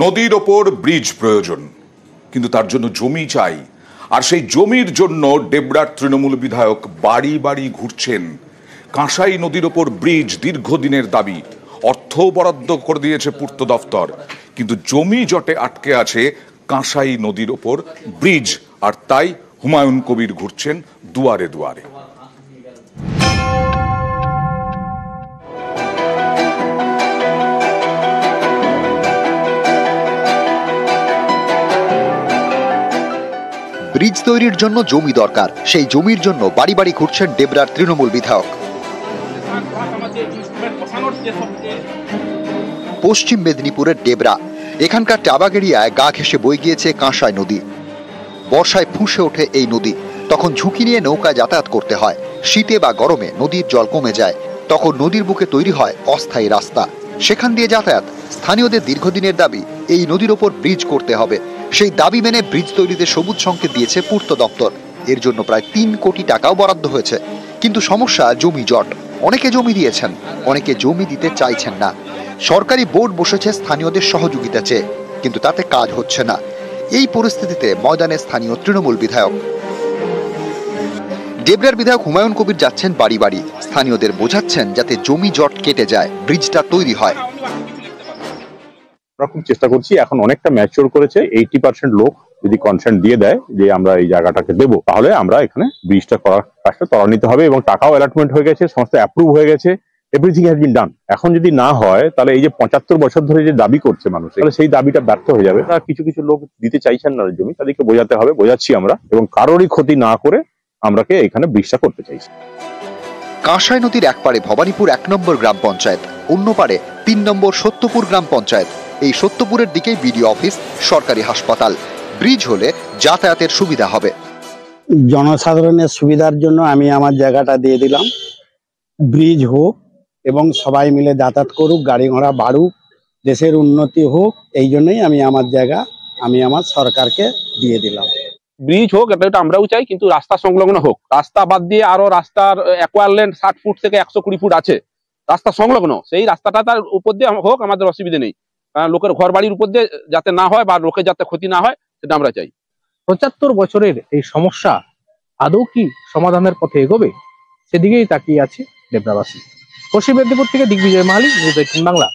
নদীর ওপর ব্রিজ প্রয়োজন, কিন্তু তার জন্য জমি চাই। আর সেই জমির জন্য ডেবরার তৃণমূল বিধায়ক বাড়ি বাড়ি ঘুরছেন। কাঁসাই নদীর ওপর ব্রিজ দীর্ঘদিনের দাবি, অর্থ বরাদ্দ করে দিয়েছে পূর্ত দফতর, কিন্তু জমি জটে আটকে আছে কাঁসাই নদীর ওপর ব্রিজ। আর তাই হুমায়ুন কবির ঘুরছেন দুয়ারে দুয়ারে। ব্রিজ তৈরির জন্য জমি দরকার, সেই জমির জন্য বাড়ি বাড়ি ঘুরছেন ডেবরার তৃণমূল বিধায়ক। পশ্চিম মেদিনীপুরের ডেবরা, এখানকার টাবাগ এরিয়ায় গা ঘেঁষে বয়ে গিয়েছে কাঁসাই নদী। বর্ষায় ফুঁসে ওঠে এই নদী, তখন ঝুঁকি নিয়ে নৌকায় যাতায়াত করতে হয়। শীতে বা গরমে নদীর জল কমে যায়, তখন নদীর বুকে তৈরি হয় অস্থায়ী রাস্তা, সেখান দিয়ে যাতায়াত। স্থানীয়দের দীর্ঘদিনের দাবি এই নদীর ওপর ব্রিজ করতে হবে। সেই দাবি মেনে ব্রিজ তৈরিতে সবুজ সংকেত দিয়েছে পূর্ত দপ্তর। এর জন্য প্রায় ৩ কোটি টাকাও বরাদ্দ হয়েছে, কিন্তু সমস্যা জমি জট। অনেকে জমি দিয়েছেন, অনেকে জমি দিতে চাইছেন না। সরকারি বোর্ড বসেছে স্থানীয়দের সহযোগিতা চেয়ে, কিন্তু তাতে কাজ হচ্ছে না। এই পরিস্থিতিতে ময়দানে স্থানীয় তৃণমূল বিধায়ক। ডেবরার বিধায়ক হুমায়ুন কবির যাচ্ছেন বাড়ি বাড়ি, স্থানীয়দের বোঝাচ্ছেন যাতে জমি জট কেটে যায়, ব্রিজটা তৈরি হয়। আমরা খুব চেষ্টা করছি, এখন অনেকটা ম্যাচিওর করেছে। 80% লোক যদি কনসেন্ট দিয়ে দেয় যে আমরা এই জায়গাটাকে দেবো, তাহলে আমরা এখানে ব্রিজটা করার কাজটা ত্বরান্বিত হবে এবং টাকাও অ্যালটমেন্ট হয়ে গেছে, সমস্ত অ্যাপ্রুভ হয়ে গেছে, এভরিথিং হ্যাজ বিন ডান। এখন যদি না হয় তাহলে এই যে 75 বছর ধরে যে দাবি করছে মানুষ, তাহলে সেই দাবিটা ব্যর্থ হয়ে যাবে। তারা কিছু কিছু লোক দিতে চাইছেন না জমি, তাদেরকে বোঝাতে হবে, বোঝাচ্ছি আমরা, এবং কারোরই ক্ষতি না করে আমরাকে এখানে ব্রিজটা করতে চাইছি। কাঁসাই নদীর এক পারে ভবানীপুর 1 নম্বর গ্রাম পঞ্চায়েত, অন্য পারে 3 নম্বর সত্যপুর গ্রাম পঞ্চায়েত। এই সত্যপুরের দিকেই বিডিও অফিস, সরকারি হাসপাতাল। ব্রিজ হলে যাতায়াতের সুবিধা হবে। জনসাধারণের সুবিধার জন্য আমি আমার জায়গাটা দিয়ে দিলাম। ব্রিজ হোক এবং সবাই মিলে যাতায়াত করুক, গাড়ি ঘোড়া বাড়ুক, দেশের উন্নতি হোক, এই জন্যই আমি আমার জায়গা আমার সরকারকে দিয়ে দিলাম। ব্রিজ হোক, এটা আমরাও চাই, কিন্তু রাস্তা সংলগ্ন হোক। রাস্তা বাদ দিয়ে আরো রাস্তার অ্যাকোয়ারল্যান্ড 60 ফুট থেকে 120 ফুট আছে, রাস্তা সংলগ্ন, সেই রাস্তাটা তার উপর দিয়ে হোক, আমাদের অসুবিধা নেই। লোকের ঘর বাড়ির উপর দিয়ে যাতে না হয় বা লোকের যাতে ক্ষতি না হয়, সেটা আমরা চাই। 75 বছরের এই সমস্যা আদৌ কি সমাধানের পথে এগোবে, সেদিকেই তাকিয়ে আছে ডেবরাবাসী। পশ্চিম মেদিনীপুর থেকে দিগ্বিজয় মাহালি, নিউজ 18 বাংলা।